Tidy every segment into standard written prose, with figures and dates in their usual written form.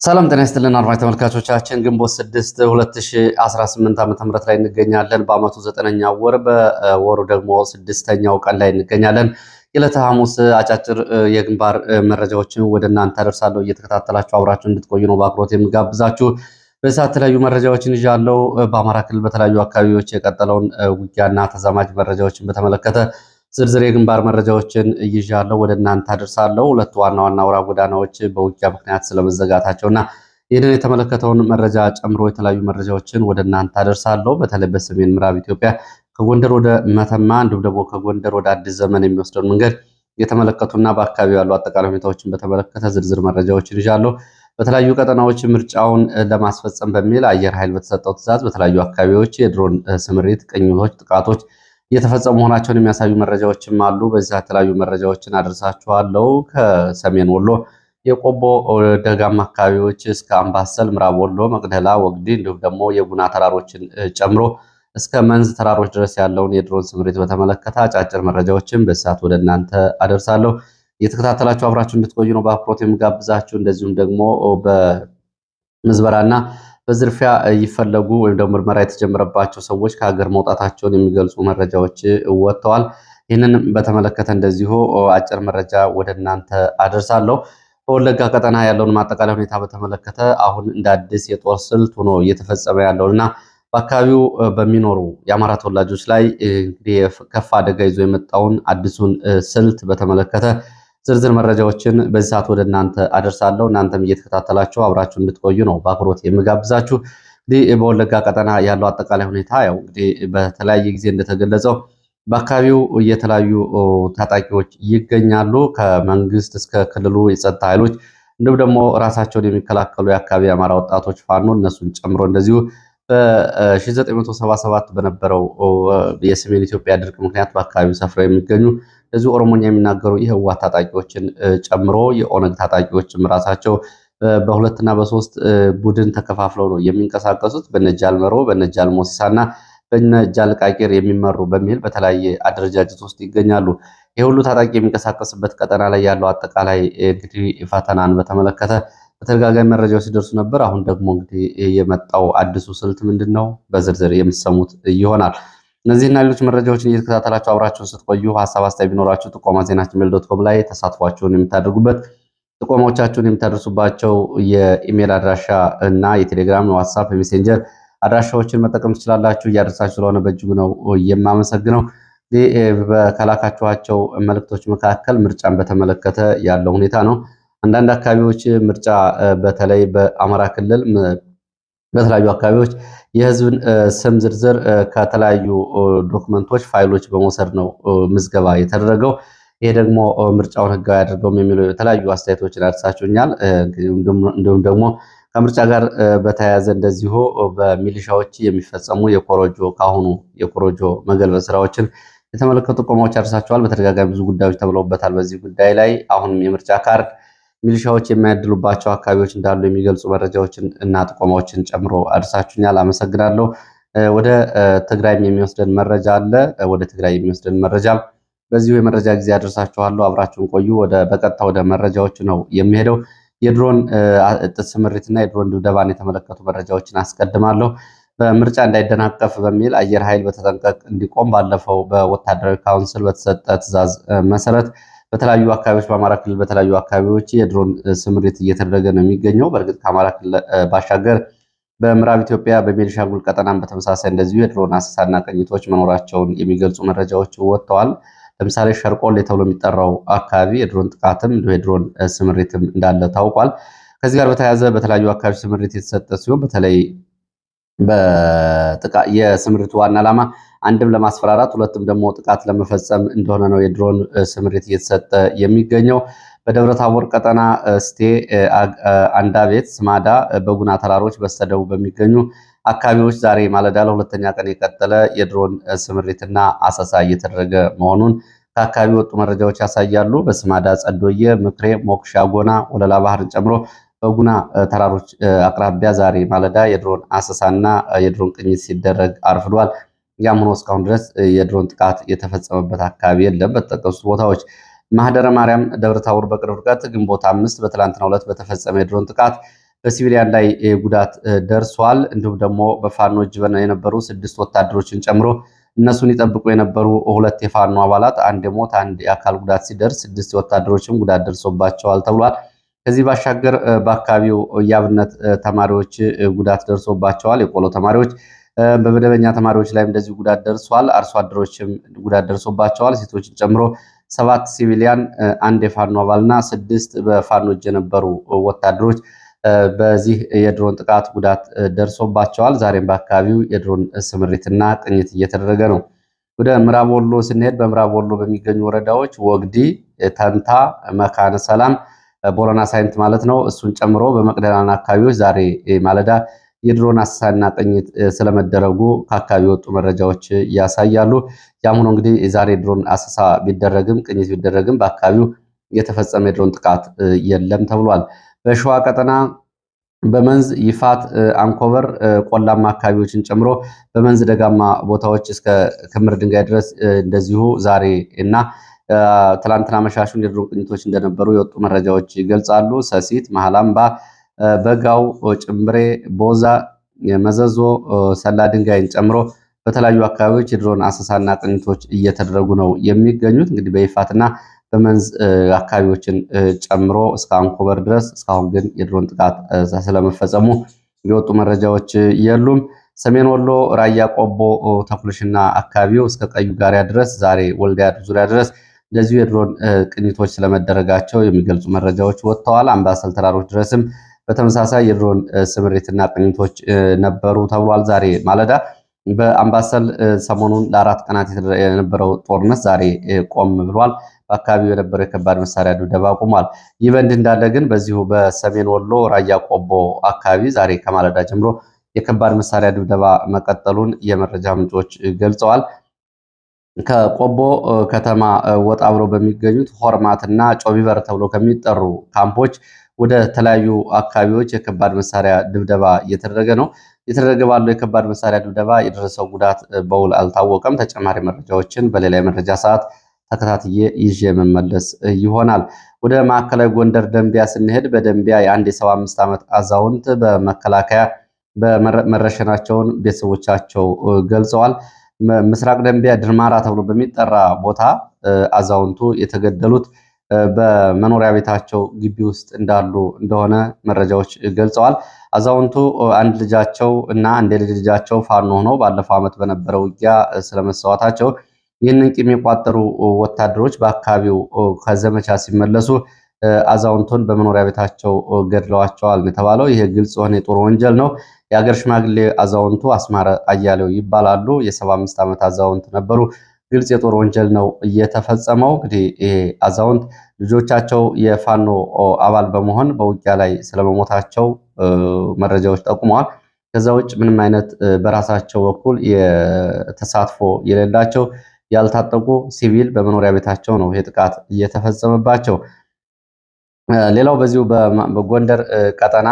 ሰላም ጤና ይስጥልን አድማጭ ተመልካቾቻችን ግንቦት 6 2018 ዓ.ም ላይ እንገኛለን። በአመቱ 9ኛው ወር በወሩ ደግሞ 6ኛው ቀን ላይ እንገኛለን። የዕለተ ሐሙስ አጫጭር የግንባር መረጃዎችን ወደ እናንተ አደርሳለሁ። እየተከታተላችሁ አብራችሁ እንድትቆዩ ነው በአክብሮት የምጋብዛችሁ። በሰዓት የተለያዩ መረጃዎችን ይዣለሁ። በአማራ ክልል በተለያዩ አካባቢዎች የቀጠለውን ውጊያና ተዛማጅ መረጃዎችን በተመለከተ ዝርዝር የግንባር መረጃዎችን ይዣለሁ ወደ እናንተ አደርሳለሁ። ሁለት ዋና ዋና አውራ ጎዳናዎች በውጊያ ምክንያት ስለመዘጋታቸውና ይህንን የተመለከተውን መረጃ ጨምሮ የተለያዩ መረጃዎችን ወደ እናንተ አደርሳለሁ። በተለይ በሰሜን ምዕራብ ኢትዮጵያ ከጎንደር ወደ መተማ እንዲሁም ደግሞ ከጎንደር ወደ አዲስ ዘመን የሚወስደውን መንገድ የተመለከቱና በአካባቢው ያሉ አጠቃላይ ሁኔታዎችን በተመለከተ ዝርዝር መረጃዎችን ይዣለሁ። በተለያዩ ቀጠናዎች ምርጫውን ለማስፈጸም በሚል አየር ኃይል በተሰጠው ትዕዛዝ በተለያዩ አካባቢዎች የድሮን ስምሪት፣ ቅኝቶች፣ ጥቃቶች እየተፈጸሙ መሆናቸውን የሚያሳዩ መረጃዎችም አሉ። በዚህ የተለያዩ መረጃዎችን አደርሳችኋለሁ። ከሰሜን ወሎ የቆቦ ደጋማ አካባቢዎች እስከ አምባሰል፣ ምዕራብ ወሎ መቅደላ፣ ወግዲ እንዲሁም ደግሞ የጉና ተራሮችን ጨምሮ እስከ መንዝ ተራሮች ድረስ ያለውን የድሮን ስምሪት በተመለከተ አጫጭር መረጃዎችን በሰዓት ወደ እናንተ አደርሳለሁ። እየተከታተላችሁ አብራችሁ እንድትቆዩ ነው በአክብሮት የምጋብዛችሁ። እንደዚሁም ደግሞ በምዝበራና በዝርፊያ ይፈለጉ ወይም ደግሞ ምርመራ የተጀመረባቸው ሰዎች ከሀገር መውጣታቸውን የሚገልጹ መረጃዎች ወጥተዋል። ይህንን በተመለከተ እንደዚሁ አጭር መረጃ ወደ እናንተ አደርሳለሁ። በወለጋ ቀጠና ያለውን ማጠቃለያ ሁኔታ በተመለከተ አሁን እንደ አዲስ የጦር ስልት ሆኖ እየተፈጸመ ያለውና በአካባቢው በሚኖሩ የአማራ ተወላጆች ላይ እንግዲህ ከፍ አደጋ ይዞ የመጣውን አዲሱን ስልት በተመለከተ ዝርዝር መረጃዎችን በዚህ ሰዓት ወደ እናንተ አደርሳለሁ። እናንተም እየተከታተላችሁ አብራችሁ እንድትቆዩ ነው በአክብሮት የምጋብዛችሁ። እንግዲህ በወለጋ ቀጠና ያለው አጠቃላይ ሁኔታ ያው እንግዲህ በተለያየ ጊዜ እንደተገለጸው በአካባቢው የተለያዩ ታጣቂዎች ይገኛሉ። ከመንግስት እስከ ክልሉ የጸጥታ ኃይሎች እንዲሁም ደግሞ ራሳቸውን የሚከላከሉ የአካባቢ አማራ ወጣቶች ፋኖ እነሱን ጨምሮ እንደዚሁ በ1977 በነበረው የሰሜን ኢትዮጵያ ድርቅ ምክንያት በአካባቢው ሰፍረው የሚገኙ እንደዚሁ ኦሮሞኛ የሚናገሩ የህወሓት ታጣቂዎችን ጨምሮ የኦነግ ታጣቂዎችም ራሳቸው በሁለትና በሶስት ቡድን ተከፋፍለው ነው የሚንቀሳቀሱት። በነጃል መሮ፣ በነጃል ሞሲሳና በነጃል ቃቂር የሚመሩ በሚል በተለያየ አደረጃጀት ውስጥ ይገኛሉ። የሁሉ ታጣቂ የሚንቀሳቀስበት ቀጠና ላይ ያለው አጠቃላይ እንግዲህ ፈተናን በተመለከተ በተደጋጋሚ መረጃዎች ሲደርሱ ነበር። አሁን ደግሞ እንግዲህ የመጣው አዲሱ ስልት ምንድን ነው? በዝርዝር የምትሰሙት ይሆናል። እነዚህና ሌሎች መረጃዎችን እየተከታተላችሁ አብራችሁን ስትቆዩ ሀሳብ አስተያየት ቢኖራችሁ ጥቆማ ዜናችን@gmail.com ላይ ተሳትፏችሁን የምታደርጉበት ጥቆማዎቻችሁን የምታደርሱባቸው የኢሜል አድራሻ እና የቴሌግራም፣ የዋትሳፕ፣ የሜሴንጀር አድራሻዎችን መጠቀም ትችላላችሁ። እያደረሳችሁ ስለሆነ በእጅጉ ነው የማመሰግነው። ከላካችኋቸው መልእክቶች መካከል ምርጫን በተመለከተ ያለው ሁኔታ ነው። አንዳንድ አካባቢዎች ምርጫ በተለይ በአማራ ክልል በተለያዩ አካባቢዎች የህዝብን ስም ዝርዝር ከተለያዩ ዶክመንቶች ፋይሎች በመውሰድ ነው ምዝገባ የተደረገው። ይሄ ደግሞ ምርጫውን ህጋዊ አድርገውም የሚሉ የተለያዩ አስተያየቶችን አድርሳችሁኛል። እንዲሁም ደግሞ ከምርጫ ጋር በተያያዘ እንደዚሁ በሚሊሻዎች የሚፈጸሙ ካሁኑ የኮሮጆ መገልበጥ ስራዎችን የተመለከቱ ጥቆማዎች አድርሳችኋል። በተደጋጋሚ ብዙ ጉዳዮች ተብለውበታል። በዚህ ጉዳይ ላይ አሁንም የምርጫ ካርድ ሚሊሻዎች የማያድሉባቸው አካባቢዎች እንዳሉ የሚገልጹ መረጃዎችን እና ጥቆማዎችን ጨምሮ አድርሳችሁኛል። አመሰግናለሁ። ወደ ትግራይም የሚወስደን መረጃ አለ። ወደ ትግራይ የሚወስደን መረጃ በዚሁ የመረጃ ጊዜ አድርሳችኋለሁ። አብራችሁን ቆዩ። በቀጥታ ወደ መረጃዎች ነው የሚሄደው። የድሮን ስምሪትና የድሮን ድብደባን የተመለከቱ መረጃዎችን አስቀድማለሁ። በምርጫ እንዳይደናቀፍ በሚል አየር ኃይል በተጠንቀቅ እንዲቆም ባለፈው በወታደራዊ ካውንስል በተሰጠ ትዕዛዝ መሰረት በተለያዩ አካባቢዎች በአማራ ክልል በተለያዩ አካባቢዎች የድሮን ስምሪት እየተደረገ ነው የሚገኘው። በእርግጥ ከአማራ ክልል ባሻገር በምዕራብ ኢትዮጵያ በቤኒሻንጉል ቀጠናም በተመሳሳይ እንደዚሁ የድሮን አሰሳና ቅኝቶች መኖራቸውን የሚገልጹ መረጃዎች ወጥተዋል። ለምሳሌ ሸርቆሌ ተብሎ የሚጠራው አካባቢ የድሮን ጥቃትም የድሮን ስምሪትም እንዳለ ታውቋል። ከዚህ ጋር በተያያዘ በተለያዩ አካባቢ ስምሪት የተሰጠ ሲሆን በተለይ የስምሪቱ ዋና ዓላማ አንድም ለማስፈራራት ሁለትም ደግሞ ጥቃት ለመፈጸም እንደሆነ ነው የድሮን ስምሪት እየተሰጠ የሚገኘው። በደብረ ታቦር ቀጠና እስቴ፣ አንዳቤት፣ ስማዳ፣ በጉና ተራሮች በስተደቡብ በሚገኙ አካባቢዎች ዛሬ ማለዳ ለሁለተኛ ቀን የቀጠለ የድሮን ስምሪትና አሰሳ እየተደረገ መሆኑን ከአካባቢ ወጡ መረጃዎች ያሳያሉ። በስማዳ ጸዶየ፣ ምክሬ፣ ሞክሻ፣ ጎና፣ ወለላ ባህርን ጨምሮ በጉና ተራሮች አቅራቢያ ዛሬ ማለዳ የድሮን አሰሳና የድሮን ቅኝት ሲደረግ አርፍዷል። ያም ሆኖ እስካሁን ድረስ የድሮን ጥቃት የተፈጸመበት አካባቢ የለም። በተጠቀሱት ቦታዎች ማህደረ ማርያም፣ ደብረ ታቦር በቅርብ ርቀት ግንቦት 5 በትላንትናው ዕለት በተፈጸመ የድሮን ጥቃት በሲቪሊያን ላይ ጉዳት ደርሷል። እንዲሁም ደግሞ በፋኖ እጅ የነበሩ 6 ወታደሮችን ጨምሮ እነሱን ይጠብቁ የነበሩ 2 የፋኖ አባላት አንድ የሞት አንድ የአካል ጉዳት ሲደርስ 6 ወታደሮችም ጉዳት ደርሶባቸዋል ተብሏል። ከዚህ ባሻገር በአካባቢው የአብነት ተማሪዎች ጉዳት ደርሶባቸዋል። የቆሎ ተማሪዎች በመደበኛ ተማሪዎች ላይም እንደዚሁ ጉዳት ደርሷል። አርሶ አደሮችም ጉዳት ደርሶባቸዋል። ሴቶችን ጨምሮ 7 ሲቪሊያን፣ አንድ የፋኖ አባልና 6 በፋኖ እጅ የነበሩ ወታደሮች በዚህ የድሮን ጥቃት ጉዳት ደርሶባቸዋል። ዛሬም በአካባቢው የድሮን ስምሪትና ቅኝት እየተደረገ ነው። ወደ ምዕራብ ወሎ ስንሄድ በምዕራብ ወሎ በሚገኙ ወረዳዎች ወግዲ፣ ተንታ፣ መካነ ሰላም፣ ቦረና ሳይንት ማለት ነው። እሱን ጨምሮ በመቅደላና አካባቢዎች ዛሬ ማለዳ የድሮን አሰሳና ቅኝት ስለመደረጉ ከአካባቢ የወጡ መረጃዎች ያሳያሉ። ያም ሆኖ እንግዲህ የዛሬ ድሮን አሰሳ ቢደረግም ቅኝት ቢደረግም በአካባቢው የተፈጸመ የድሮን ጥቃት የለም ተብሏል። በሸዋ ቀጠና በመንዝ ይፋት፣ አንኮበር ቆላማ አካባቢዎችን ጨምሮ በመንዝ ደጋማ ቦታዎች እስከ ክምር ድንጋይ ድረስ እንደዚሁ ዛሬ እና ትላንትና መሻሹን የድሮን ቅኝቶች እንደነበሩ የወጡ መረጃዎች ይገልጻሉ። ሰሲት፣ መሃላምባ፣ በጋው፣ ጭምብሬ፣ ቦዛ፣ መዘዞ፣ ሰላ ድንጋይን ጨምሮ በተለያዩ አካባቢዎች የድሮን አሰሳና ቅኝቶች እየተደረጉ ነው የሚገኙት። እንግዲህ በይፋትና በመንዝ አካባቢዎችን ጨምሮ እስከ አንኮበር ድረስ እስካሁን ግን የድሮን ጥቃት ስለመፈጸሙ የወጡ መረጃዎች የሉም። ሰሜን ወሎ ራያ ቆቦ ተኩልሽና አካባቢው እስከ ቀዩ ጋሪያ ድረስ ዛሬ ወልዲያ ዙሪያ ድረስ እንደዚሁ የድሮን ቅኝቶች ስለመደረጋቸው የሚገልጹ መረጃዎች ወጥተዋል። አምባሰል ተራሮች ድረስም በተመሳሳይ የድሮን ስምሪትና ቅኝቶች ነበሩ ተብሏል። ዛሬ ማለዳ በአምባሰል ሰሞኑን ለ4 ቀናት የነበረው ጦርነት ዛሬ ቆም ብሏል። በአካባቢው የነበረው የከባድ መሳሪያ ድብደባ ቆሟል። ይህ በእንዲህ እንዳለ ግን በዚሁ በሰሜን ወሎ ራያ ቆቦ አካባቢ ዛሬ ከማለዳ ጀምሮ የከባድ መሳሪያ ድብደባ መቀጠሉን የመረጃ ምንጮች ገልጸዋል። ከቆቦ ከተማ ወጣ ብለው በሚገኙት ሆርማትና ጮቢበር ተብሎ ከሚጠሩ ካምፖች ወደ ተለያዩ አካባቢዎች የከባድ መሳሪያ ድብደባ እየተደረገ ነው። እየተደረገ ባለው የከባድ መሳሪያ ድብደባ የደረሰው ጉዳት በውል አልታወቀም። ተጨማሪ መረጃዎችን በሌላ የመረጃ ሰዓት ተከታትዬ ይዤ የመመለስ ይሆናል። ወደ ማዕከላዊ ጎንደር ደንቢያ ስንሄድ በደንቢያ የአንድ የ75 ዓመት አዛውንት በመከላከያ መረሸናቸውን ቤተሰቦቻቸው ገልጸዋል። ምስራቅ ደንቢያ ድርማራ ተብሎ በሚጠራ ቦታ አዛውንቱ የተገደሉት በመኖሪያ ቤታቸው ግቢ ውስጥ እንዳሉ እንደሆነ መረጃዎች ገልጸዋል። አዛውንቱ አንድ ልጃቸው እና አንድ የልጅ ልጃቸው ፋኖ ሆነው ባለፈው ዓመት በነበረው ውጊያ ስለመሰዋታቸው ይህንን ቂም የቋጠሩ ወታደሮች በአካባቢው ከዘመቻ ሲመለሱ አዛውንቱን በመኖሪያ ቤታቸው ገድለዋቸዋል የተባለው ይሄ ግልጽ የሆነ የጦር ወንጀል ነው። የሀገር ሽማግሌ አዛውንቱ አስማረ አያሌው ይባላሉ። የ75 ዓመት አዛውንት ነበሩ። ግልጽ የጦር ወንጀል ነው እየተፈጸመው። እንግዲህ ይሄ አዛውንት ልጆቻቸው የፋኖ አባል በመሆን በውጊያ ላይ ስለመሞታቸው መረጃዎች ጠቁመዋል። ከዛ ውጭ ምንም አይነት በራሳቸው በኩል የተሳትፎ የሌላቸው ያልታጠቁ ሲቪል በመኖሪያ ቤታቸው ነው ይህ ጥቃት እየተፈጸመባቸው። ሌላው በዚሁ በጎንደር ቀጠና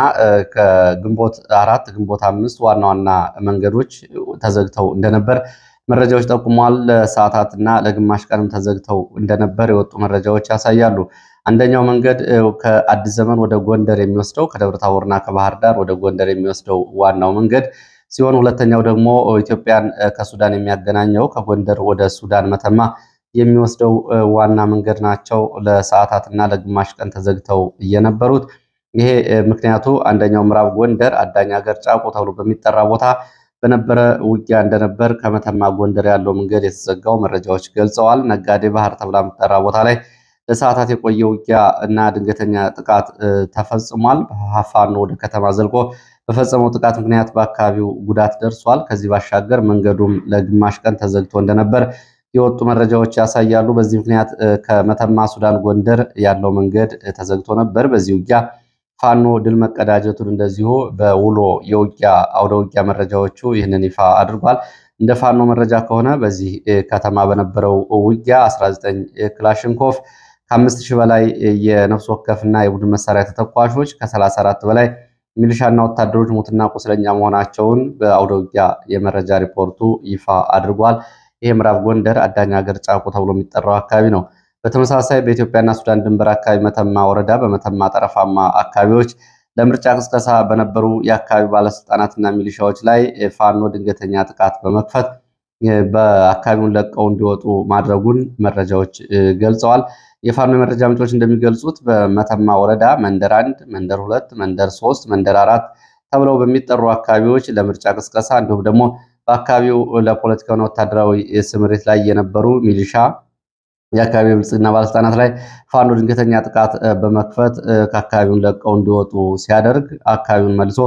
ከግንቦት 4 ግንቦት 5 ዋና ዋና መንገዶች ተዘግተው እንደነበር መረጃዎች ጠቁመዋል። ለሰዓታትና ለግማሽ ቀንም ተዘግተው እንደነበር የወጡ መረጃዎች ያሳያሉ። አንደኛው መንገድ ከአዲስ ዘመን ወደ ጎንደር የሚወስደው ከደብረ ታቦርና ከባህር ዳር ወደ ጎንደር የሚወስደው ዋናው መንገድ ሲሆን ሁለተኛው ደግሞ ኢትዮጵያን ከሱዳን የሚያገናኘው ከጎንደር ወደ ሱዳን መተማ የሚወስደው ዋና መንገድ ናቸው። ለሰዓታትና ለግማሽ ቀን ተዘግተው የነበሩት ይሄ ምክንያቱ አንደኛው ምዕራብ ጎንደር አዳኝ ሀገር ጫቆ ተብሎ በሚጠራ ቦታ በነበረ ውጊያ እንደነበር ከመተማ ጎንደር ያለው መንገድ የተዘጋው መረጃዎች ገልጸዋል። ነጋዴ ባህር ተብላ የምትጠራ ቦታ ላይ ለሰዓታት የቆየ ውጊያ እና ድንገተኛ ጥቃት ተፈጽሟል። ፋኖ ወደ ከተማ ዘልቆ በፈጸመው ጥቃት ምክንያት በአካባቢው ጉዳት ደርሷል። ከዚህ ባሻገር መንገዱም ለግማሽ ቀን ተዘግቶ እንደነበር የወጡ መረጃዎች ያሳያሉ። በዚህ ምክንያት ከመተማ ሱዳን ጎንደር ያለው መንገድ ተዘግቶ ነበር። በዚህ ውጊያ ፋኖ ድል መቀዳጀቱን እንደዚሁ በውሎ የውጊያ አውደ ውጊያ መረጃዎቹ ይህንን ይፋ አድርጓል። እንደ ፋኖ መረጃ ከሆነ በዚህ ከተማ በነበረው ውጊያ 19 ክላሽንኮቭ ከ5000 በላይ የነፍስ ወከፍና የቡድን መሳሪያ ተተኳሾች ከ34 በላይ ሚሊሻና ወታደሮች ሙትና ቁስለኛ መሆናቸውን በአውደ ውጊያ የመረጃ ሪፖርቱ ይፋ አድርጓል። ይህ ምዕራብ ጎንደር አዳኝ ሀገር ጫቆ ተብሎ የሚጠራው አካባቢ ነው። በተመሳሳይ በኢትዮጵያና ሱዳን ድንበር አካባቢ መተማ ወረዳ በመተማ ጠረፋማ አካባቢዎች ለምርጫ ቅስቀሳ በነበሩ የአካባቢ ባለስልጣናትና ሚሊሻዎች ላይ ፋኖ ድንገተኛ ጥቃት በመክፈት በአካባቢውን ለቀው እንዲወጡ ማድረጉን መረጃዎች ገልጸዋል። የፋኖ የመረጃ ምንጮች እንደሚገልጹት በመተማ ወረዳ መንደር 1፣ መንደር 2፣ መንደር 3፣ መንደር 4 ተብለው በሚጠሩ አካባቢዎች ለምርጫ ቅስቀሳ እንዲሁም ደግሞ በአካባቢው ለፖለቲካና ወታደራዊ ስምሪት ላይ የነበሩ ሚሊሻ የአካባቢ ብልጽግና ባለስልጣናት ላይ ፋኖ ድንገተኛ ጥቃት በመክፈት ከአካባቢውን ለቀው እንዲወጡ ሲያደርግ አካባቢውን መልሶ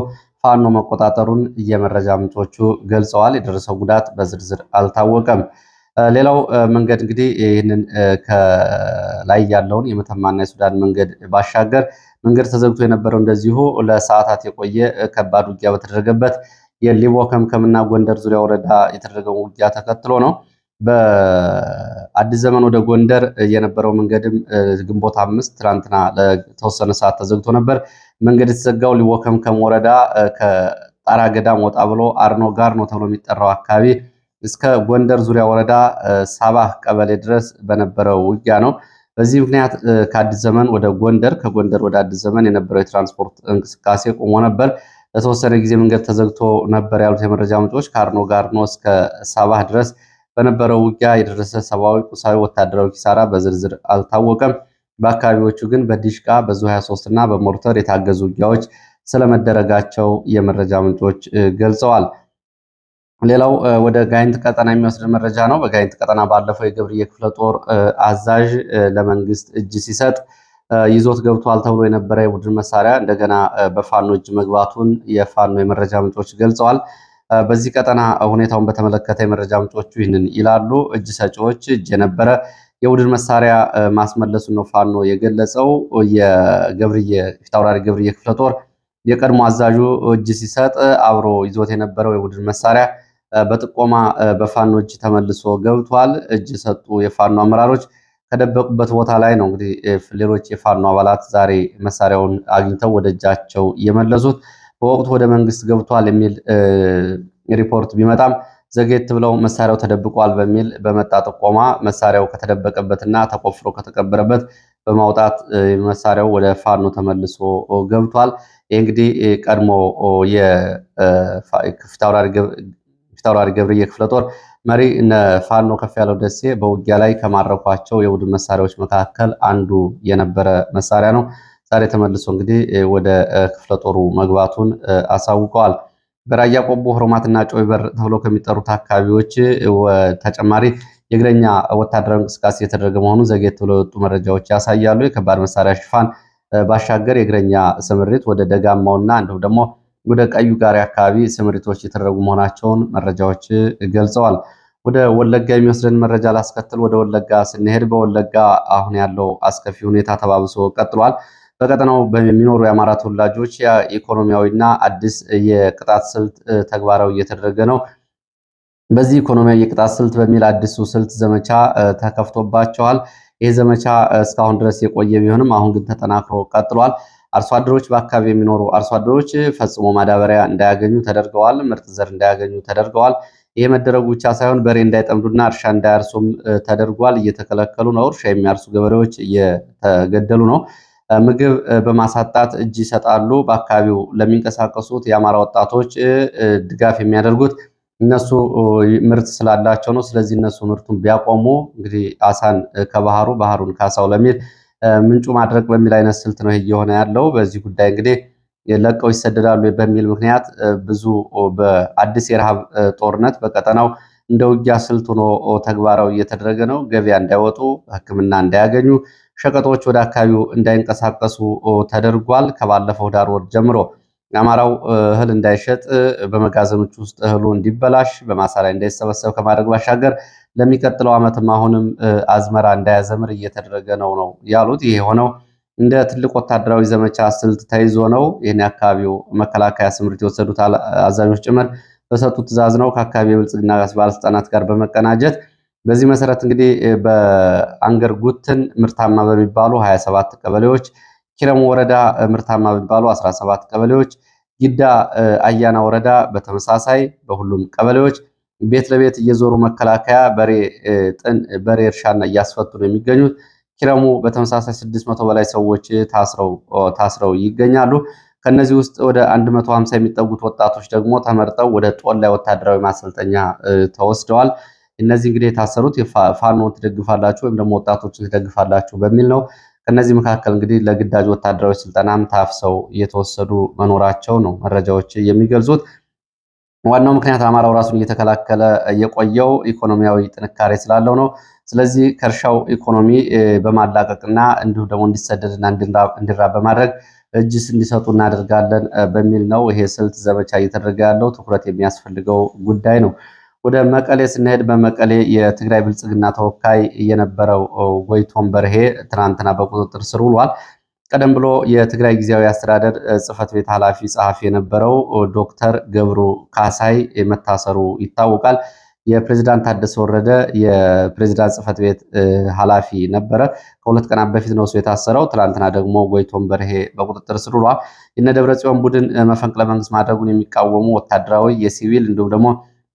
ፋኖ መቆጣጠሩን የመረጃ ምንጮቹ ገልጸዋል። የደረሰው ጉዳት በዝርዝር አልታወቀም። ሌላው መንገድ እንግዲህ ይህንን ከላይ ያለውን የመተማና የሱዳን መንገድ ባሻገር መንገድ ተዘግቶ የነበረው እንደዚሁ ለሰዓታት የቆየ ከባድ ውጊያ በተደረገበት የሊቦ ከምከምና ጎንደር ዙሪያ ወረዳ የተደረገውን ውጊያ ተከትሎ ነው። በአዲስ ዘመን ወደ ጎንደር የነበረው መንገድም ግንቦት 5 ትናንትና ለተወሰነ ሰዓት ተዘግቶ ነበር። መንገድ የተዘጋው ሊቦ ከምከም ወረዳ ከጣራ ገዳም ወጣ ብሎ አርኖ ጋር ነው ተብሎ የሚጠራው አካባቢ እስከ ጎንደር ዙሪያ ወረዳ ሳባህ ቀበሌ ድረስ በነበረው ውጊያ ነው። በዚህ ምክንያት ከአዲስ ዘመን ወደ ጎንደር ከጎንደር ወደ አዲስ ዘመን የነበረው የትራንስፖርት እንቅስቃሴ ቆሞ ነበር። ለተወሰነ ጊዜ መንገድ ተዘግቶ ነበር ያሉት የመረጃ ምንጮች ከአርኖ ጋርኖ እስከ ሳባህ ድረስ በነበረው ውጊያ የደረሰ ሰብአዊ፣ ቁሳዊ፣ ወታደራዊ ኪሳራ በዝርዝር አልታወቀም። በአካባቢዎቹ ግን በዲሽቃ በዙ 23 እና በሞርተር የታገዙ ውጊያዎች ስለመደረጋቸው የመረጃ ምንጮች ገልጸዋል። ሌላው ወደ ጋይንት ቀጠና የሚወስድ መረጃ ነው። በጋይንት ቀጠና ባለፈው የገብርዬ ክፍለ ጦር አዛዥ ለመንግስት እጅ ሲሰጥ ይዞት ገብቷል ተብሎ የነበረ የቡድን መሳሪያ እንደገና በፋኖ እጅ መግባቱን የፋኖ የመረጃ ምንጮች ገልጸዋል። በዚህ ቀጠና ሁኔታውን በተመለከተ የመረጃ ምንጮቹ ይህንን ይላሉ። እጅ ሰጪዎች እጅ የነበረ የቡድን መሳሪያ ማስመለሱን ነው ፋኖ የገለጸው። የገብርዬ ፊታውራሪ ገብርዬ ክፍለ ጦር የቀድሞ አዛዡ እጅ ሲሰጥ አብሮ ይዞት የነበረው የቡድን መሳሪያ በጥቆማ በፋኖ እጅ ተመልሶ ገብቷል። እጅ የሰጡ የፋኖ አመራሮች ከደበቁበት ቦታ ላይ ነው እንግዲህ ሌሎች የፋኖ አባላት ዛሬ መሳሪያውን አግኝተው ወደ እጃቸው የመለሱት። በወቅቱ ወደ መንግስት ገብቷል የሚል ሪፖርት ቢመጣም ዘጌት ብለው መሳሪያው ተደብቋል በሚል በመጣ ጥቆማ መሳሪያው ከተደበቀበትና ተቆፍሮ ከተቀበረበት በማውጣት መሳሪያው ወደ ፋኖ ተመልሶ ገብቷል። ይህ እንግዲህ ቀድሞ ፊታውራሪ ገብርዬ ክፍለ ጦር መሪ እነ ፋኖ ከፍ ያለው ደሴ በውጊያ ላይ ከማረኳቸው የቡድን መሳሪያዎች መካከል አንዱ የነበረ መሳሪያ ነው። ዛሬ ተመልሶ እንግዲህ ወደ ክፍለ ጦሩ መግባቱን አሳውቀዋል። በራያ ቆቦ፣ ሆርማትና ጮይበር ተብሎ ከሚጠሩት አካባቢዎች ተጨማሪ የእግረኛ ወታደራዊ እንቅስቃሴ የተደረገ መሆኑን ዘጌት ብለው የወጡ መረጃዎች ያሳያሉ። የከባድ መሳሪያ ሽፋን ባሻገር የእግረኛ ስምሪት ወደ ደጋማውና እንዲሁም ደግሞ ወደ ቀዩ ጋሪ አካባቢ ስምሪቶች የተደረጉ መሆናቸውን መረጃዎች ገልጸዋል። ወደ ወለጋ የሚወስደን መረጃ ላስከትል። ወደ ወለጋ ስንሄድ በወለጋ አሁን ያለው አስከፊ ሁኔታ ተባብሶ ቀጥሏል። በቀጠናው በሚኖሩ የአማራ ተወላጆች የኢኮኖሚያዊና አዲስ የቅጣት ስልት ተግባራዊ እየተደረገ ነው። በዚህ ኢኮኖሚያዊ የቅጣት ስልት በሚል አዲሱ ስልት ዘመቻ ተከፍቶባቸዋል። ይህ ዘመቻ እስካሁን ድረስ የቆየ ቢሆንም አሁን ግን ተጠናክሮ ቀጥሏል። አርሶ አደሮች በአካባቢ የሚኖሩ አርሶ አደሮች ፈጽሞ ማዳበሪያ እንዳያገኙ ተደርገዋል። ምርጥ ዘር እንዳያገኙ ተደርገዋል። ይህ መደረጉ ብቻ ሳይሆን በሬ እንዳይጠምዱና እርሻ እንዳያርሱም ተደርጓል። እየተከለከሉ ነው። እርሻ የሚያርሱ ገበሬዎች እየተገደሉ ነው። ምግብ በማሳጣት እጅ ይሰጣሉ። በአካባቢው ለሚንቀሳቀሱት የአማራ ወጣቶች ድጋፍ የሚያደርጉት እነሱ ምርት ስላላቸው ነው። ስለዚህ እነሱ ምርቱን ቢያቆሙ እንግዲህ አሳን ከባህሩ ባህሩን ካሳው ለሚል ምንጩ ማድረግ በሚል አይነት ስልት ነው እየሆነ ያለው። በዚህ ጉዳይ እንግዲህ ለቀው ይሰደዳሉ በሚል ምክንያት ብዙ በአዲስ የረሃብ ጦርነት በቀጠናው እንደ ውጊያ ስልት ሆኖ ተግባራዊ እየተደረገ ነው። ገበያ እንዳይወጡ፣ ሕክምና እንዳያገኙ፣ ሸቀጦች ወደ አካባቢው እንዳይንቀሳቀሱ ተደርጓል። ከባለፈው ዳር ወር ጀምሮ የአማራው እህል እንዳይሸጥ በመጋዘኖች ውስጥ እህሉ እንዲበላሽ በማሳ ላይ እንዳይሰበሰብ ከማድረግ ባሻገር ለሚቀጥለው ዓመትም አሁንም አዝመራ እንዳያዘምር እየተደረገ ነው ያሉት። ይሄ የሆነው እንደ ትልቅ ወታደራዊ ዘመቻ ስልት ተይዞ ነው። ይህን የአካባቢው መከላከያ ስምሪት የወሰዱት አዛዦች ጭምር በሰጡት ትዕዛዝ ነው ከአካባቢ የብልጽግና ባለስልጣናት ጋር በመቀናጀት በዚህ መሰረት እንግዲህ በአንገር ጉትን ምርታማ በሚባሉ 27 ቀበሌዎች፣ ኪረሙ ወረዳ ምርታማ በሚባሉ 17 ቀበሌዎች፣ ጊዳ አያና ወረዳ በተመሳሳይ በሁሉም ቀበሌዎች ቤት ለቤት እየዞሩ መከላከያ በሬ እርሻና እያስፈቱ ነው የሚገኙት። ኪረሙ በተመሳሳይ 600 በላይ ሰዎች ታስረው ይገኛሉ። ከነዚህ ውስጥ ወደ 150 የሚጠጉት ወጣቶች ደግሞ ተመርጠው ወደ ጦላይ ወታደራዊ ማሰልጠኛ ተወስደዋል። እነዚህ እንግዲህ የታሰሩት ፋኖን ትደግፋላችሁ ወይም ደግሞ ወጣቶችን ትደግፋላችሁ በሚል ነው። ከነዚህ መካከል እንግዲህ ለግዳጅ ወታደራዊ ስልጠናም ታፍሰው እየተወሰዱ መኖራቸው ነው መረጃዎች የሚገልጹት። ዋናው ምክንያት አማራው ራሱን እየተከላከለ የቆየው ኢኮኖሚያዊ ጥንካሬ ስላለው ነው። ስለዚህ ከእርሻው ኢኮኖሚ በማላቀቅና እንዲሁም ደግሞ እንዲሰደድና እንዲራብ በማድረግ እጅስ እንዲሰጡ እናደርጋለን በሚል ነው ይሄ ስልት ዘመቻ እየተደረገ ያለው። ትኩረት የሚያስፈልገው ጉዳይ ነው። ወደ መቀሌ ስንሄድ በመቀሌ የትግራይ ብልጽግና ተወካይ የነበረው ጎይቶም በርሄ ትናንትና በቁጥጥር ስር ውሏል። ቀደም ብሎ የትግራይ ጊዜያዊ አስተዳደር ጽህፈት ቤት ኃላፊ ጸሐፊ የነበረው ዶክተር ገብሩ ካሳይ መታሰሩ ይታወቃል። የፕሬዝዳንት ታደሰ ወረደ የፕሬዝዳንት ጽህፈት ቤት ኃላፊ ነበረ። ከሁለት ቀናት በፊት ነው እሱ የታሰረው። ትላንትና ደግሞ ጎይቶም በርሄ በቁጥጥር ስር ውሏል። የነ ደብረጽዮን ቡድን መፈንቅለ መንግስት ማድረጉን የሚቃወሙ ወታደራዊ፣ የሲቪል እንዲሁም ደግሞ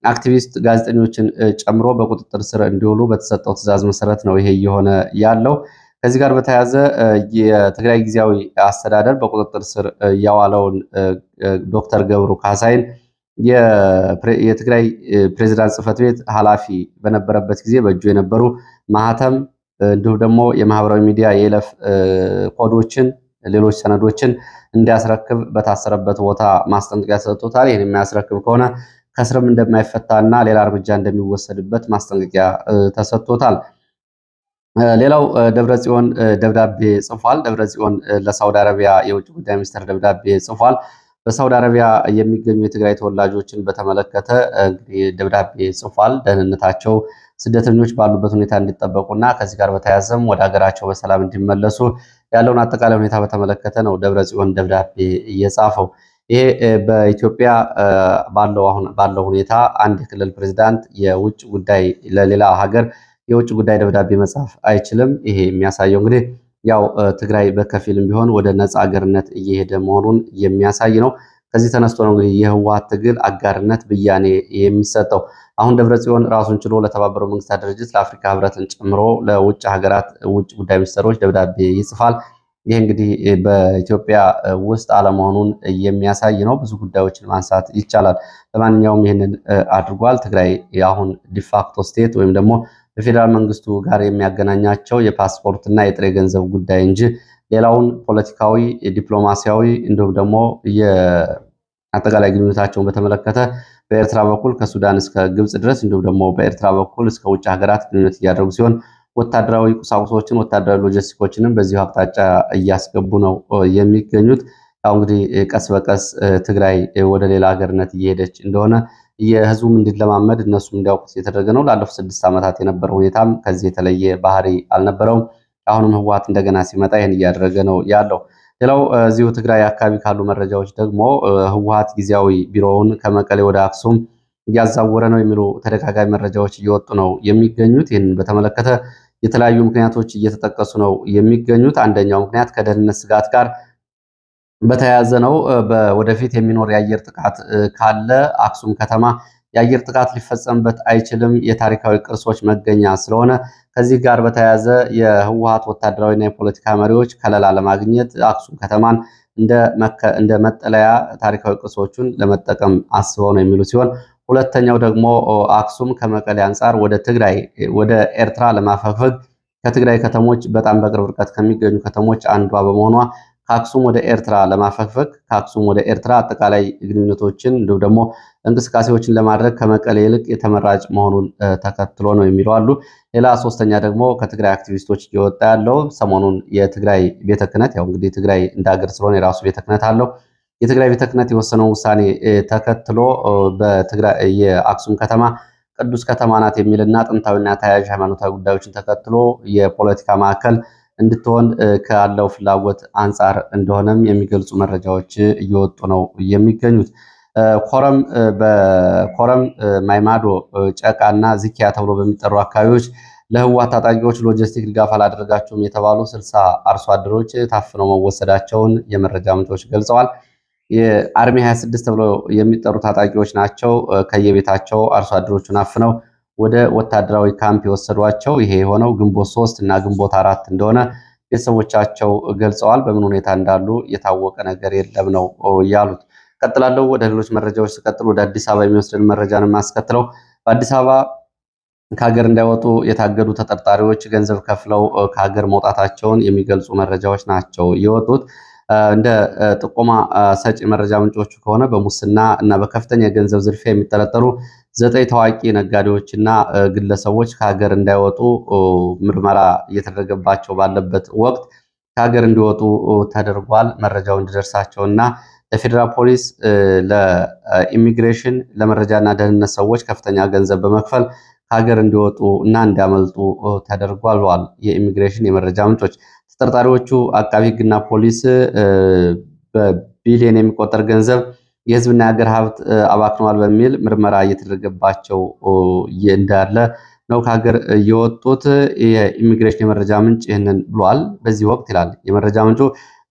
አክቲቪስት ጋዜጠኞችን ጨምሮ በቁጥጥር ስር እንዲውሉ በተሰጠው ትዕዛዝ መሰረት ነው ይሄ እየሆነ ያለው። ከዚህ ጋር በተያያዘ የትግራይ ጊዜያዊ አስተዳደር በቁጥጥር ስር ያዋለውን ዶክተር ገብሩ ካሳይን የትግራይ ፕሬዝዳንት ጽህፈት ቤት ኃላፊ በነበረበት ጊዜ በእጁ የነበሩ ማህተም እንዲሁም ደግሞ የማህበራዊ ሚዲያ የይለፍ ኮዶችን፣ ሌሎች ሰነዶችን እንዲያስረክብ በታሰረበት ቦታ ማስጠንቀቂያ ተሰጥቶታል። ይህን የሚያስረክብ ከሆነ ከስርም እንደማይፈታና ሌላ እርምጃ እንደሚወሰድበት ማስጠንቀቂያ ተሰጥቶታል። ሌላው ደብረጽዮን ደብዳቤ ጽፏል። ደብረጽዮን ለሳውዲ አረቢያ የውጭ ጉዳይ ሚኒስትር ደብዳቤ ጽፏል። በሳውዲ አረቢያ የሚገኙ የትግራይ ተወላጆችን በተመለከተ እንግዲህ ደብዳቤ ጽፏል። ደህንነታቸው ስደተኞች ባሉበት ሁኔታ እንዲጠበቁና ከዚህ ጋር በተያያዘም ወደ ሀገራቸው በሰላም እንዲመለሱ ያለውን አጠቃላይ ሁኔታ በተመለከተ ነው ደብረጽዮን ደብዳቤ እየጻፈው። ይሄ በኢትዮጵያ ባለው ሁኔታ አንድ የክልል ፕሬዝዳንት የውጭ ጉዳይ ለሌላ ሀገር የውጭ ጉዳይ ደብዳቤ መጻፍ አይችልም። ይሄ የሚያሳየው እንግዲህ ያው ትግራይ በከፊልም ቢሆን ወደ ነፃ ሀገርነት እየሄደ መሆኑን የሚያሳይ ነው። ከዚህ ተነስቶ ነው እንግዲህ የህወሓት ትግል አጋርነት ብያኔ የሚሰጠው። አሁን ደብረጽዮን ራሱን ችሎ ለተባበረው መንግስታት ድርጅት፣ ለአፍሪካ ህብረትን ጨምሮ ለውጭ ሀገራት ውጭ ጉዳይ ሚኒስትሮች ደብዳቤ ይጽፋል። ይህ እንግዲህ በኢትዮጵያ ውስጥ አለመሆኑን የሚያሳይ ነው። ብዙ ጉዳዮችን ማንሳት ይቻላል። ለማንኛውም ይህንን አድርጓል። ትግራይ አሁን ዲፋክቶ ስቴት ወይም ደግሞ በፌዴራል መንግስቱ ጋር የሚያገናኛቸው የፓስፖርት እና የጥሬ ገንዘብ ጉዳይ እንጂ ሌላውን ፖለቲካዊ፣ ዲፕሎማሲያዊ እንዲሁም ደግሞ የአጠቃላይ ግንኙነታቸውን በተመለከተ በኤርትራ በኩል ከሱዳን እስከ ግብጽ ድረስ እንዲሁም ደግሞ በኤርትራ በኩል እስከ ውጭ ሀገራት ግንኙነት እያደረጉ ሲሆን ወታደራዊ ቁሳቁሶችን፣ ወታደራዊ ሎጂስቲኮችንም በዚሁ አቅጣጫ እያስገቡ ነው የሚገኙት። ያው እንግዲህ ቀስ በቀስ ትግራይ ወደ ሌላ ሀገርነት እየሄደች እንደሆነ የህዝቡም እንዲለማመድ እነሱም እንዲያውቁት የተደረገ ነው። ላለፉት 6 ዓመታት የነበረው ሁኔታም ከዚህ የተለየ ባህሪ አልነበረውም። አሁንም ህወሓት እንደገና ሲመጣ ይህን እያደረገ ነው ያለው። ሌላው እዚሁ ትግራይ አካባቢ ካሉ መረጃዎች ደግሞ ህወሓት ጊዜያዊ ቢሮውን ከመቀሌ ወደ አክሱም እያዛወረ ነው የሚሉ ተደጋጋሚ መረጃዎች እየወጡ ነው የሚገኙት። ይህንን በተመለከተ የተለያዩ ምክንያቶች እየተጠቀሱ ነው የሚገኙት። አንደኛው ምክንያት ከደህንነት ስጋት ጋር በተያያዘ ነው። ወደፊት የሚኖር የአየር ጥቃት ካለ አክሱም ከተማ የአየር ጥቃት ሊፈጸምበት አይችልም፣ የታሪካዊ ቅርሶች መገኛ ስለሆነ ከዚህ ጋር በተያያዘ የህወሓት ወታደራዊና የፖለቲካ መሪዎች ከለላ ለማግኘት አክሱም ከተማን እንደ መጠለያ ታሪካዊ ቅርሶቹን ለመጠቀም አስበው ነው የሚሉ ሲሆን፣ ሁለተኛው ደግሞ አክሱም ከመቀሌ አንጻር ወደ ኤርትራ ለማፈግፈግ ከትግራይ ከተሞች በጣም በቅርብ ርቀት ከሚገኙ ከተሞች አንዷ በመሆኗ ከአክሱም ወደ ኤርትራ ለማፈግፈግ ከአክሱም ወደ ኤርትራ አጠቃላይ ግንኙነቶችን እንዲሁም ደግሞ እንቅስቃሴዎችን ለማድረግ ከመቀሌ ይልቅ የተመራጭ መሆኑን ተከትሎ ነው የሚሉ አሉ። ሌላ ሶስተኛ ደግሞ ከትግራይ አክቲቪስቶች እየወጣ ያለው ሰሞኑን የትግራይ ቤተ ክህነት ያው እንግዲህ ትግራይ እንደ ሀገር ስለሆነ የራሱ ቤተ ክህነት አለው። የትግራይ ቤተ ክህነት የወሰነው ውሳኔ ተከትሎ በትግራይ የአክሱም ከተማ ቅዱስ ከተማ ናት የሚልና ጥንታዊና ተያያዥ ሃይማኖታዊ ጉዳዮችን ተከትሎ የፖለቲካ ማዕከል እንድትሆን ካለው ፍላጎት አንጻር እንደሆነም የሚገልጹ መረጃዎች እየወጡ ነው የሚገኙት። በኮረም ማይማዶ፣ ጨቃና ዝኪያ ተብሎ በሚጠሩ አካባቢዎች ለህወሓት ታጣቂዎች ሎጂስቲክ ድጋፍ አላደረጋቸውም የተባሉ 60 አርሶ አደሮች ታፍነው መወሰዳቸውን የመረጃ ምንጮች ገልጸዋል። የአርሚ 26 ተብሎ የሚጠሩ ታጣቂዎች ናቸው ከየቤታቸው አርሶ አደሮቹን አፍነው ወደ ወታደራዊ ካምፕ የወሰዷቸው። ይሄ የሆነው ግንቦት 3 እና ግንቦት 4 እንደሆነ ቤተሰቦቻቸው ገልጸዋል። በምን ሁኔታ እንዳሉ የታወቀ ነገር የለም ነው ያሉት። ቀጥላለሁ። ወደ ሌሎች መረጃዎች ስቀጥል ወደ አዲስ አበባ የሚወስድን መረጃን የማስከትለው በአዲስ አበባ ከሀገር እንዳይወጡ የታገዱ ተጠርጣሪዎች ገንዘብ ከፍለው ከሀገር መውጣታቸውን የሚገልጹ መረጃዎች ናቸው የወጡት። እንደ ጥቆማ ሰጪ መረጃ ምንጮቹ ከሆነ በሙስና እና በከፍተኛ የገንዘብ ዝርፊያ የሚጠረጠሩ 9 ታዋቂ ነጋዴዎችና ግለሰቦች ከሀገር እንዳይወጡ ምርመራ እየተደረገባቸው ባለበት ወቅት ከሀገር እንዲወጡ ተደርጓል። መረጃው እንዲደርሳቸውና ለፌዴራል ፖሊስ፣ ለኢሚግሬሽን፣ ለመረጃና ደህንነት ሰዎች ከፍተኛ ገንዘብ በመክፈል ከሀገር እንዲወጡ እና እንዲያመልጡ ተደርጓል ብለዋል የኢሚግሬሽን የመረጃ ምንጮች። ተጠርጣሪዎቹ አቃቢ ሕግና ፖሊስ በቢሊዮን የሚቆጠር ገንዘብ የህዝብና የሀገር ሀብት አባክነዋል በሚል ምርመራ እየተደረገባቸው እንዳለ ነው ከሀገር የወጡት። የኢሚግሬሽን የመረጃ ምንጭ ይህንን ብሏል። በዚህ ወቅት ይላል የመረጃ ምንጩ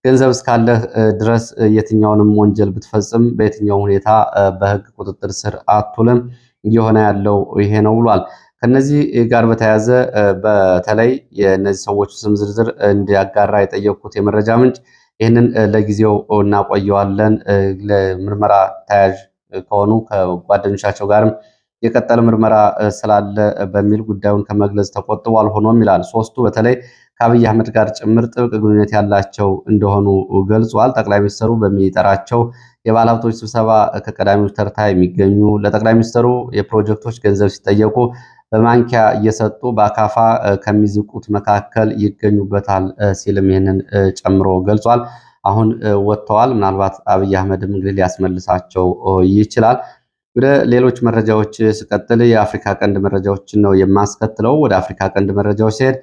ገንዘብ እስካለህ ድረስ የትኛውንም ወንጀል ብትፈጽም በየትኛውም ሁኔታ በህግ ቁጥጥር ስር አትውልም፣ እየሆነ ያለው ይሄ ነው ብሏል። ከነዚህ ጋር በተያያዘ በተለይ የእነዚህ ሰዎች ስም ዝርዝር እንዲያጋራ የጠየቁት የመረጃ ምንጭ ይህንን ለጊዜው እናቆየዋለን፣ ለምርመራ ተያያዥ ከሆኑ ከጓደኞቻቸው ጋርም የቀጠለ ምርመራ ስላለ በሚል ጉዳዩን ከመግለጽ ተቆጥቧል። ሆኖም ይላል ሶስቱ በተለይ ከአብይ አህመድ ጋር ጭምር ጥብቅ ግንኙነት ያላቸው እንደሆኑ ገልጿል። ጠቅላይ ሚኒስትሩ በሚጠራቸው የባለሀብቶች ስብሰባ ከቀዳሚዎች ተርታ የሚገኙ ለጠቅላይ ሚኒስትሩ የፕሮጀክቶች ገንዘብ ሲጠየቁ በማንኪያ እየሰጡ በአካፋ ከሚዝቁት መካከል ይገኙበታል ሲልም ይህንን ጨምሮ ገልጿል። አሁን ወጥተዋል። ምናልባት አብይ አህመድም እንግዲህ ሊያስመልሳቸው ይችላል። ወደ ሌሎች መረጃዎች ስቀጥል የአፍሪካ ቀንድ መረጃዎችን ነው የማስከትለው። ወደ አፍሪካ ቀንድ መረጃዎች ሲሄድ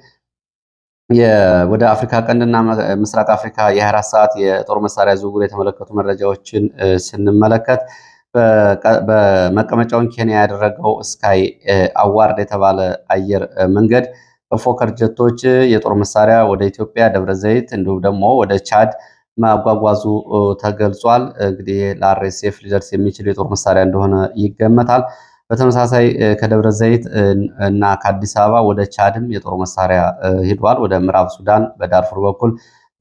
ወደ አፍሪካ ቀንድና ምስራቅ አፍሪካ የ24 ሰዓት የጦር መሳሪያ ዝውውር የተመለከቱ መረጃዎችን ስንመለከት በመቀመጫውን ኬንያ ያደረገው ስካይ አዋርድ የተባለ አየር መንገድ በፎከር ጀቶች የጦር መሳሪያ ወደ ኢትዮጵያ ደብረ ዘይት እንዲሁም ደግሞ ወደ ቻድ ማጓጓዙ ተገልጿል። እንግዲህ ለአርኤስኤፍ ሊደርስ የሚችል የጦር መሳሪያ እንደሆነ ይገመታል። በተመሳሳይ ከደብረ ዘይት እና ከአዲስ አበባ ወደ ቻድም የጦር መሳሪያ ሄዷል። ወደ ምዕራብ ሱዳን በዳርፉር በኩል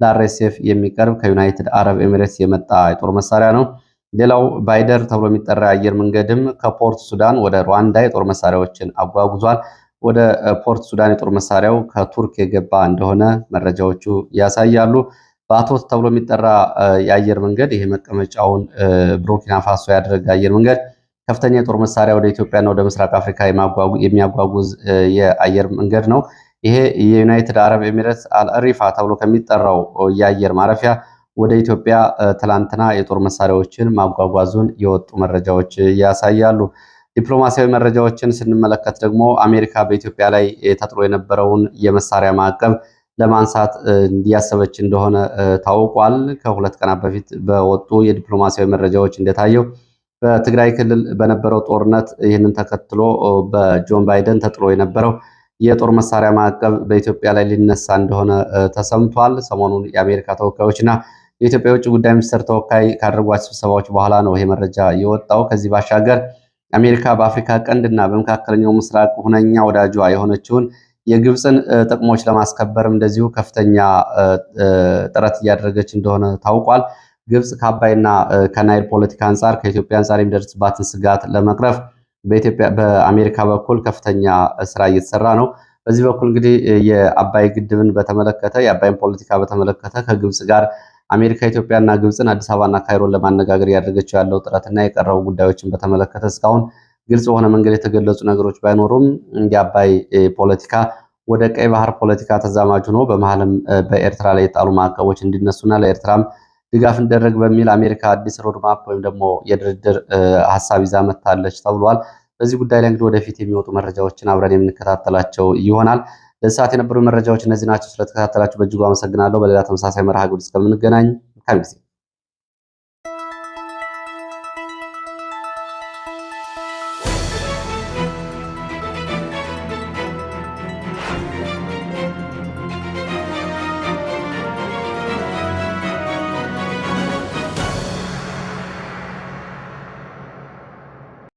ለአርኤስኤፍ የሚቀርብ ከዩናይትድ አረብ ኤሚሬትስ የመጣ የጦር መሳሪያ ነው። ሌላው ባይደር ተብሎ የሚጠራ አየር መንገድም ከፖርት ሱዳን ወደ ሩዋንዳ የጦር መሳሪያዎችን አጓጉዟል። ወደ ፖርት ሱዳን የጦር መሳሪያው ከቱርክ የገባ እንደሆነ መረጃዎቹ ያሳያሉ። በአቶት ተብሎ የሚጠራ የአየር መንገድ ይሄ መቀመጫውን ቡርኪና ፋሶ ያደረገ አየር መንገድ ከፍተኛ የጦር መሳሪያ ወደ ኢትዮጵያና ወደ ምስራቅ አፍሪካ የሚያጓጉዝ የአየር መንገድ ነው። ይሄ የዩናይትድ አረብ ኤሚሬትስ አልሪፋ ተብሎ ከሚጠራው የአየር ማረፊያ ወደ ኢትዮጵያ ትላንትና የጦር መሳሪያዎችን ማጓጓዙን የወጡ መረጃዎች ያሳያሉ። ዲፕሎማሲያዊ መረጃዎችን ስንመለከት ደግሞ አሜሪካ በኢትዮጵያ ላይ ተጥሎ የነበረውን የመሳሪያ ማዕቀብ ለማንሳት እንዲያሰበች እንደሆነ ታውቋል። ከሁለት ቀናት በፊት በወጡ የዲፕሎማሲያዊ መረጃዎች እንደታየው በትግራይ ክልል በነበረው ጦርነት ይህንን ተከትሎ በጆን ባይደን ተጥሎ የነበረው የጦር መሳሪያ ማዕቀብ በኢትዮጵያ ላይ ሊነሳ እንደሆነ ተሰምቷል። ሰሞኑን የአሜሪካ ተወካዮችና የኢትዮጵያ የውጭ ጉዳይ ሚኒስትር ተወካይ ካደረጓቸው ስብሰባዎች በኋላ ነው ይሄ መረጃ የወጣው። ከዚህ ባሻገር አሜሪካ በአፍሪካ ቀንድና በመካከለኛው ምስራቅ ሁነኛ ወዳጇ የሆነችውን የግብፅን ጥቅሞች ለማስከበርም እንደዚሁ ከፍተኛ ጥረት እያደረገች እንደሆነ ታውቋል። ግብፅ ከአባይና ከናይል ፖለቲካ አንጻር ከኢትዮጵያ አንጻር የሚደርስባትን ስጋት ለመቅረፍ በአሜሪካ በኩል ከፍተኛ ስራ እየተሰራ ነው። በዚህ በኩል እንግዲህ የአባይ ግድብን በተመለከተ የአባይን ፖለቲካ በተመለከተ ከግብፅ ጋር አሜሪካ ኢትዮጵያና ግብፅን አዲስ አበባና ካይሮን ለማነጋገር ያደረገችው ያለው ጥረትና የቀረቡ ጉዳዮችን በተመለከተ እስካሁን ግልጽ በሆነ መንገድ የተገለጹ ነገሮች ባይኖሩም የአባይ ፖለቲካ ወደ ቀይ ባህር ፖለቲካ ተዛማጅ ሆኖ በመሀልም በኤርትራ ላይ የጣሉ ማዕቀቦች እንዲነሱና ለኤርትራም ድጋፍ እንዲደረግ በሚል አሜሪካ አዲስ ሮድማፕ ወይም ደግሞ የድርድር ሀሳብ ይዛ መጥታለች ተብሏል። በዚህ ጉዳይ ላይ እንግዲህ ወደፊት የሚወጡ መረጃዎችን አብረን የምንከታተላቸው ይሆናል። ለሰዓት የነበሩ መረጃዎች እነዚህ ናቸው። ስለተከታተላችሁ በእጅጉ አመሰግናለሁ። በሌላ ተመሳሳይ መርሃ ግብር እስከምንገናኝ መልካም ጊዜ